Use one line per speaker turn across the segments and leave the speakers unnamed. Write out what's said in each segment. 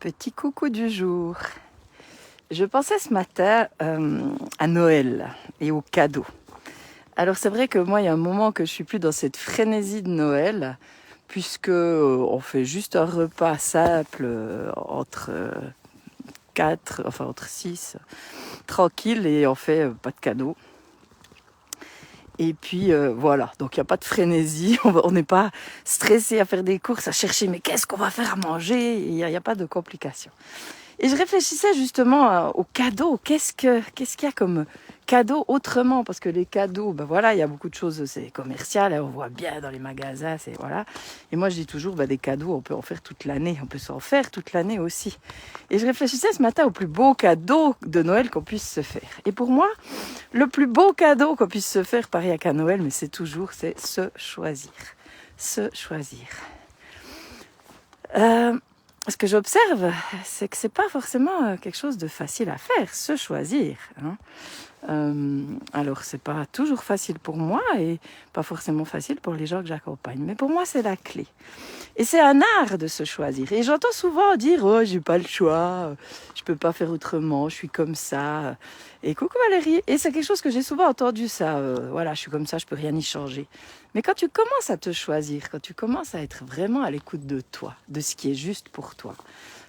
Petit coucou du jour. Je pensais ce matin à Noël et aux cadeaux. Alors c'est vrai que moi, il y a un moment que je suis plus dans cette frénésie de Noël, puisque on fait juste un repas simple entre 6, tranquille, et on fait pas de cadeaux. Et puis voilà, donc il n'y a pas de frénésie, on n'est pas stressé à faire des courses, à chercher mais qu'est-ce qu'on va faire à manger, il n'y a pas de complications. Et je réfléchissais justement aux cadeaux, qu'est-ce qu'il y a comme cadeaux autrement, parce que les cadeaux, ben voilà, il y a beaucoup de choses, c'est commercial, on voit bien dans les magasins, c'est voilà. Et moi je dis toujours, des cadeaux, on peut en faire toute l'année, on peut s'en faire toute l'année aussi. Et je réfléchissais ce matin au plus beau cadeau de Noël qu'on puisse se faire. Et pour moi, le plus beau cadeau qu'on puisse se faire, pareil qu'à Noël, mais c'est se choisir. Se choisir. Ce que j'observe, c'est que c'est pas forcément quelque chose de facile à faire, se choisir. Alors c'est pas toujours facile pour moi et pas forcément facile pour les gens que j'accompagne. Mais pour moi c'est la clé. Et c'est un art de se choisir. Et j'entends souvent dire oh j'ai pas le choix, je peux pas faire autrement, je suis comme ça. Et coucou Valérie. Et c'est quelque chose que j'ai souvent entendu ça. Voilà, je suis comme ça, je peux rien y changer. Mais quand tu commences à te choisir, quand tu commences à être vraiment à l'écoute de toi, de ce qui est juste pour toi,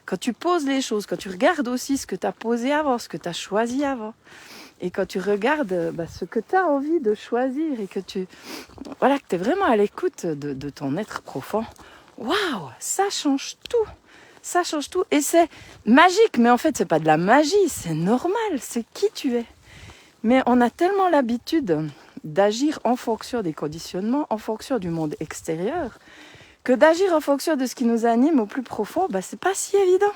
quand tu poses les choses, quand tu regardes aussi ce que tu as posé avant, ce que tu as choisi avant, et quand tu regardes ce que tu as envie de choisir et que tu es vraiment à l'écoute de ton être profond, waouh, ça change tout. Ça change tout. Et c'est magique, mais en fait, c'est pas de la magie, c'est normal, c'est qui tu es. Mais on a tellement l'habitude d'agir en fonction des conditionnements, en fonction du monde extérieur, que d'agir en fonction de ce qui nous anime au plus profond, c'est pas si évident.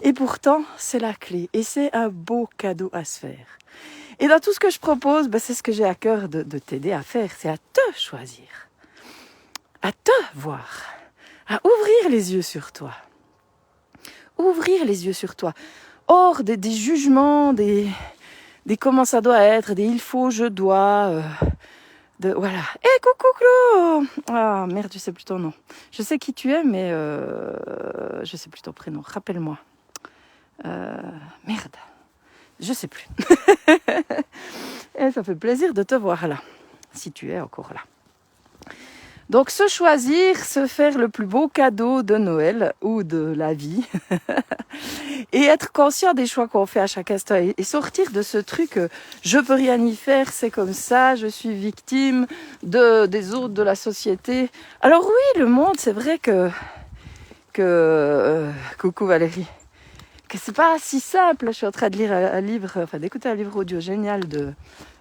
Et pourtant, c'est la clé. Et c'est un beau cadeau à se faire. Et dans tout ce que je propose, c'est ce que j'ai à cœur de t'aider à faire. C'est à te choisir. À te voir. À ouvrir les yeux sur toi. Ouvrir les yeux sur toi. Hors des jugements, des comment ça doit être, des il faut, je dois... voilà. Hé, coucou Claude. Ah, merde, je sais plus ton nom. Je sais qui tu es, mais je sais plus ton prénom. Rappelle-moi. Merde. Je sais plus. Et ça fait plaisir de te voir là, si tu es encore là. Donc, se choisir, se faire le plus beau cadeau de Noël ou de la vie et être conscient des choix qu'on fait à chaque instant et sortir de ce truc je peux rien y faire, c'est comme ça, je suis victime des autres, de la société. Alors oui, le monde, c'est vrai que coucou Valérie, que c'est pas si simple. Je suis en train de lire d'écouter un livre audio génial de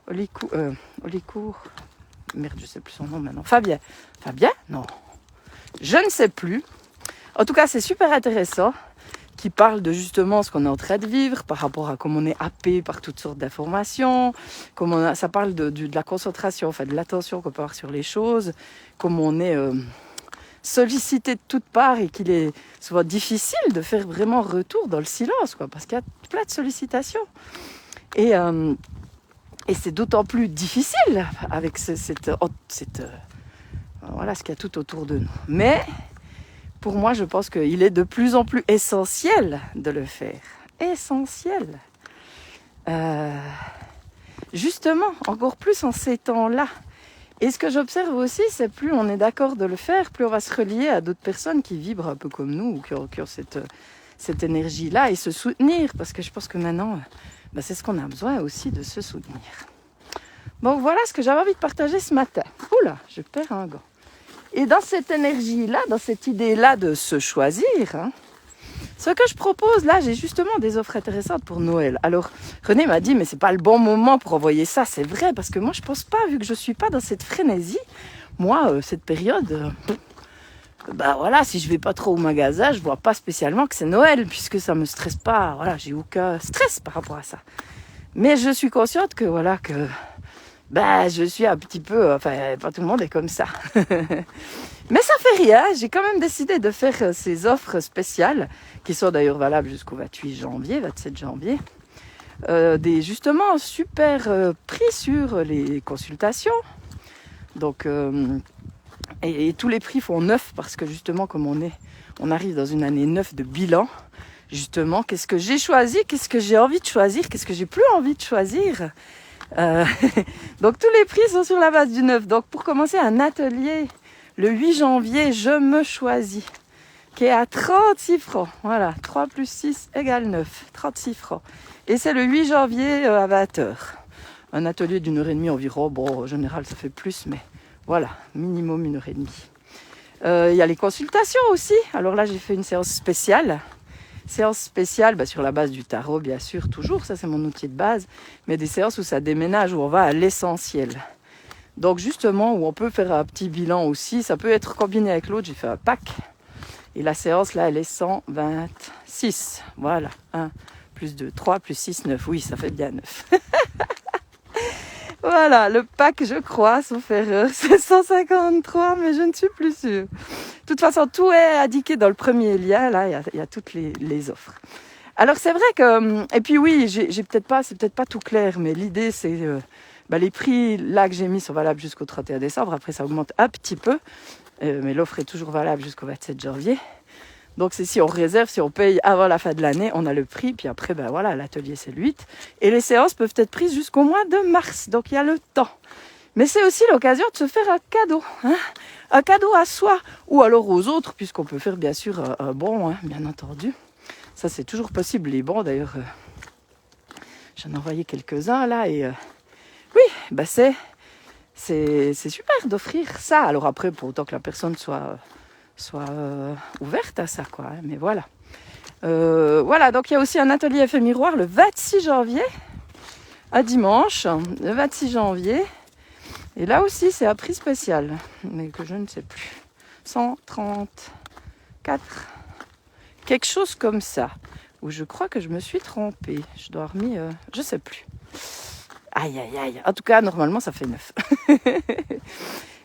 Olicourt. Merde, je sais plus son nom maintenant. Fabien, non. Je ne sais plus. En tout cas, c'est super intéressant. Qui parle de justement ce qu'on est en train de vivre par rapport à comment on est happé par toutes sortes d'informations. Ça parle de la concentration, de l'attention qu'on peut avoir sur les choses. Comment on est sollicité de toutes parts et qu'il est souvent difficile de faire vraiment retour dans le silence, parce qu'il y a plein de sollicitations. Et c'est d'autant plus difficile avec ce qu'il y a tout autour de nous. Mais pour moi, je pense qu'il est de plus en plus essentiel de le faire. Essentiel. Justement, encore plus en ces temps-là. Et ce que j'observe aussi, c'est plus on est d'accord de le faire, plus on va se relier à d'autres personnes qui vibrent un peu comme nous ou qui ont cette énergie-là et se soutenir. Parce que je pense que maintenant... c'est ce qu'on a besoin aussi, de se soutenir. Bon, voilà ce que j'avais envie de partager ce matin. Oula, je perds un gant. Et dans cette énergie-là, dans cette idée-là de se choisir, ce que je propose, là, j'ai justement des offres intéressantes pour Noël. Alors, René m'a dit, mais c'est pas le bon moment pour envoyer ça. C'est vrai, parce que moi, je pense pas, vu que je suis pas dans cette frénésie, moi, cette période... si je vais pas trop au magasin, je vois pas spécialement que c'est Noël, puisque ça me stresse pas. Voilà, j'ai aucun stress par rapport à ça. Mais je suis consciente que je suis un petit peu, pas tout le monde est comme ça. Mais ça fait rien, j'ai quand même décidé de faire ces offres spéciales, qui sont d'ailleurs valables jusqu'au 27 janvier. Des justement super prix sur les consultations. Donc, et tous les prix font 9 parce que justement, comme on est on arrive dans une année 9 de bilan. Justement, qu'est-ce que j'ai choisi, qu'est-ce que j'ai envie de choisir, qu'est-ce que j'ai plus envie de choisir. Donc tous les prix sont sur la base du 9. Donc pour commencer un atelier, le 8 janvier, je me choisis, qui est à 36 francs. Voilà, 3 plus 6 égale 9, 36 francs. Et c'est le 8 janvier à 20h. Un atelier d'1 heure et demie environ. Bon, en général, ça fait plus, mais voilà, minimum 1 heure et demie. Il y a les consultations aussi. Alors là, j'ai fait une séance spéciale. Séance spéciale sur la base du tarot, bien sûr, toujours. Ça, c'est mon outil de base. Mais des séances où ça déménage, où on va à l'essentiel. Donc, justement, où on peut faire un petit bilan aussi. Ça peut être combiné avec l'autre. J'ai fait un pack. Et la séance, là, elle est 126. Voilà. 1 plus 2, 3 plus 6, 9. Oui, ça fait bien 9. Voilà, le pack, je crois, sauf erreur, c'est 153, mais je ne suis plus sûre. De toute façon, tout est indiqué dans le premier lien. Là, il y a toutes les offres. Alors, c'est vrai que... Et puis oui, c'est peut-être pas tout clair, mais l'idée, c'est... les prix, là, que j'ai mis sont valables jusqu'au 31 décembre. Après, ça augmente un petit peu. Mais l'offre est toujours valable jusqu'au 27 janvier. Donc, c'est si on réserve, si on paye avant la fin de l'année, on a le prix. Puis après, voilà, l'atelier, c'est le 8. Et les séances peuvent être prises jusqu'au mois de mars. Donc, il y a le temps. Mais c'est aussi l'occasion de se faire un cadeau. Un cadeau à soi ou alors aux autres, puisqu'on peut faire, bien sûr, un bon, bien entendu. Ça, c'est toujours possible. Les bons, d'ailleurs, j'en ai envoyé quelques-uns, là. Et oui, c'est super d'offrir ça. Alors après, pour autant que la personne soit ouverte à ça, quoi. Mais voilà. Voilà, donc il y a aussi un atelier effet miroir le 26 janvier, à dimanche, le 26 janvier. Et là aussi, c'est un prix spécial, mais que je ne sais plus. 134, quelque chose comme ça. Où je crois que je me suis trompée. Je dois remis, je sais plus. Aïe, aïe, aïe. En tout cas, normalement, ça fait 9.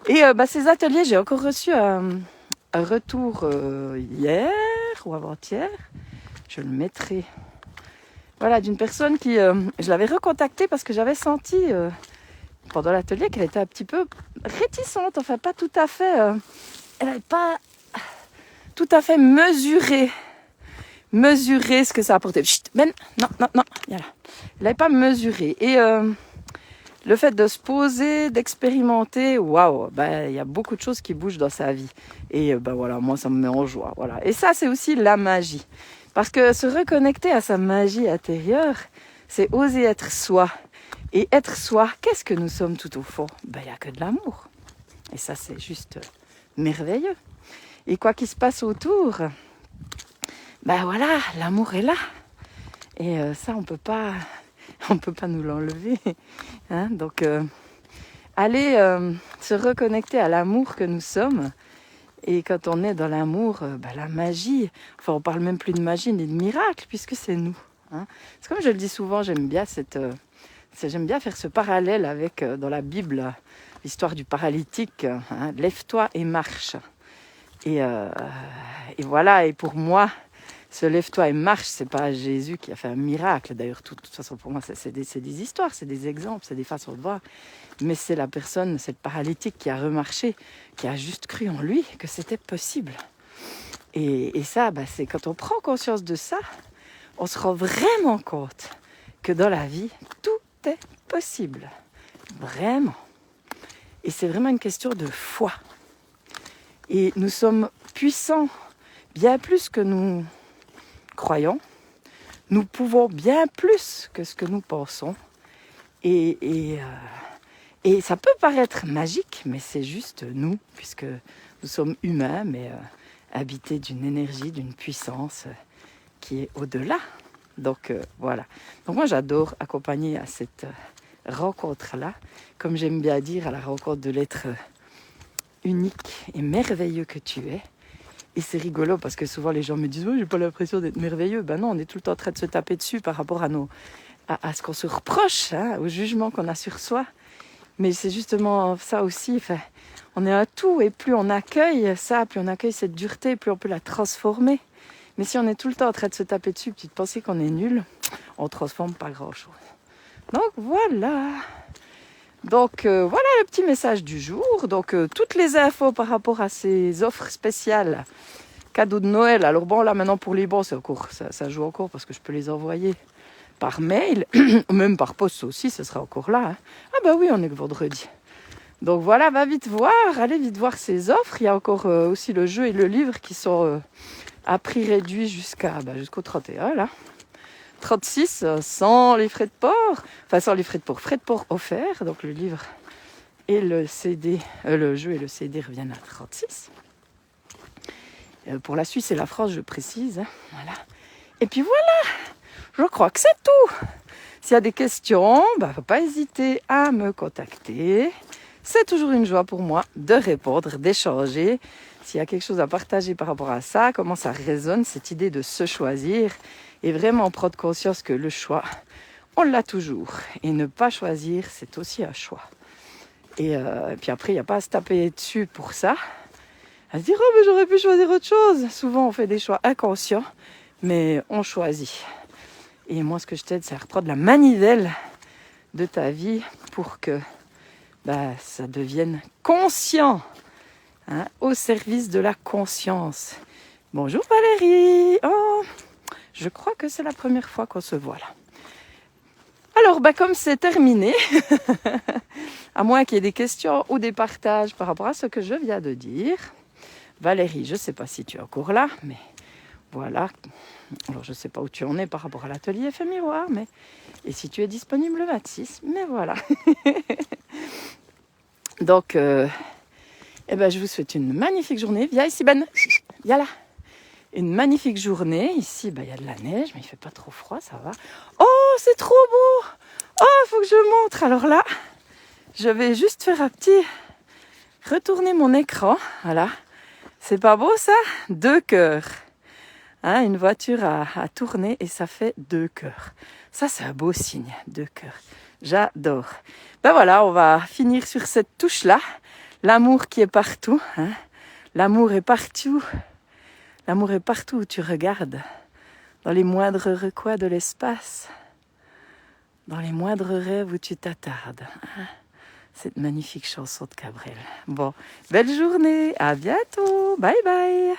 Et ces ateliers, j'ai encore reçu un retour hier ou avant-hier. Je le mettrai. Voilà, d'une personne qui... je l'avais recontactée parce que j'avais senti pendant l'atelier qu'elle était un petit peu réticente. Enfin, pas tout à fait... elle n'avait pas tout à fait mesuré ce que ça apportait. Chut, Ben, non. Voilà. Elle n'avait pas mesuré. Et le fait de se poser, d'expérimenter, waouh, il y a beaucoup de choses qui bougent dans sa vie. Et voilà, moi, ça me met en joie. Voilà. Et ça, c'est aussi la magie. Parce que se reconnecter à sa magie intérieure, c'est oser être soi. Et être soi, qu'est-ce que nous sommes tout au fond ? Il n'y a que de l'amour. Et ça, c'est juste merveilleux. Et quoi qu'il se passe autour, voilà, l'amour est là. Et ça, on peut pas nous l'enlever. Donc, aller se reconnecter à l'amour que nous sommes. Et quand on est dans l'amour, la magie, enfin on parle même plus de magie ni de miracle, puisque c'est nous. C'est comme je le dis souvent, j'aime bien faire ce parallèle avec, dans la Bible, l'histoire du paralytique. Lève-toi et marche. Et voilà, et pour moi, ce lève-toi et marche, c'est pas Jésus qui a fait un miracle. D'ailleurs, de toute façon, pour moi, c'est des histoires, c'est des exemples, c'est des façons de voir. Mais c'est la personne, c'est le paralytique qui a remarché, qui a juste cru en lui que c'était possible. Et ça, c'est quand on prend conscience de ça, on se rend vraiment compte que dans la vie, tout est possible. Vraiment. Et c'est vraiment une question de foi. Et nous sommes puissants, bien plus que nous croyons. Nous pouvons bien plus que ce que nous pensons. Et ça peut paraître magique, mais c'est juste nous, puisque nous sommes humains, mais habités d'une énergie, d'une puissance qui est au-delà. Donc voilà. Donc moi j'adore accompagner à cette rencontre-là, comme j'aime bien dire, à la rencontre de l'être unique et merveilleux que tu es. Et c'est rigolo parce que souvent les gens me disent « j'ai pas l'impression d'être merveilleux ». Non, on est tout le temps en train de se taper dessus par rapport à ce qu'on se reproche, au jugement qu'on a sur soi. Mais c'est justement ça aussi. On est un tout et plus on accueille ça, plus on accueille cette dureté, plus on peut la transformer. Mais si on est tout le temps en train de se taper dessus, puis de penser qu'on est nul, on ne transforme pas grand-chose. Donc voilà. Donc voilà le petit message du jour. Donc toutes les infos par rapport à ces offres spéciales cadeau de Noël. Alors bon, là maintenant pour les bons, c'est encore, ça joue encore parce que je peux les envoyer par mail, ou même par poste aussi, ce sera encore là. Hein. Ah bah oui, on est que vendredi. Donc voilà, va vite voir, allez vite voir ces offres. Il y a encore aussi le jeu et le livre qui sont à prix réduit jusqu'au 31, là. 36, sans les frais de port. Enfin, sans les frais de port offerts. Donc le livre et le CD, le jeu et le CD reviennent à 36. Pour la Suisse et la France, je précise. Hein, voilà. Et puis voilà, je crois que c'est tout. S'il y a des questions, faut pas hésiter à me contacter. C'est toujours une joie pour moi de répondre, d'échanger. S'il y a quelque chose à partager par rapport à ça, comment ça résonne, cette idée de se choisir et vraiment prendre conscience que le choix, on l'a toujours. Et ne pas choisir, c'est aussi un choix. Et puis après, il n'y a pas à se taper dessus pour ça. À se dire, oh, mais j'aurais pu choisir autre chose. Souvent, on fait des choix inconscients, mais on choisit. Et moi, ce que je t'aide, c'est à reprendre la manivelle de ta vie pour que ça devienne conscient, hein, au service de la conscience. Bonjour Valérie. Oh, je crois que c'est la première fois qu'on se voit là. Alors, comme c'est terminé, à moins qu'il y ait des questions ou des partages par rapport à ce que je viens de dire, Valérie, je ne sais pas si tu es encore là, mais voilà. Alors, je ne sais pas où tu en es par rapport à l'atelier Effet Miroir, et si tu es disponible le 26, mais voilà. Donc, je vous souhaite une magnifique journée. Viens ici, Ben. Viens là. Une magnifique journée. Ici, il y a de la neige, mais il ne fait pas trop froid, ça va. Oh, c'est trop beau. Oh, il faut que je montre. Alors là, je vais juste faire un petit... Retourner mon écran. Voilà. C'est pas beau, ça? 2 cœurs. Hein, une voiture à tourner et ça fait 2 cœurs. Ça, c'est un beau signe. 2 cœurs. J'adore. Voilà, on va finir sur cette touche-là. L'amour qui est partout. Hein. L'amour est partout. L'amour est partout où tu regardes. Dans les moindres recoins de l'espace. Dans les moindres rêves où tu t'attardes. Hein. Cette magnifique chanson de Cabrel. Bon, belle journée. À bientôt. Bye bye.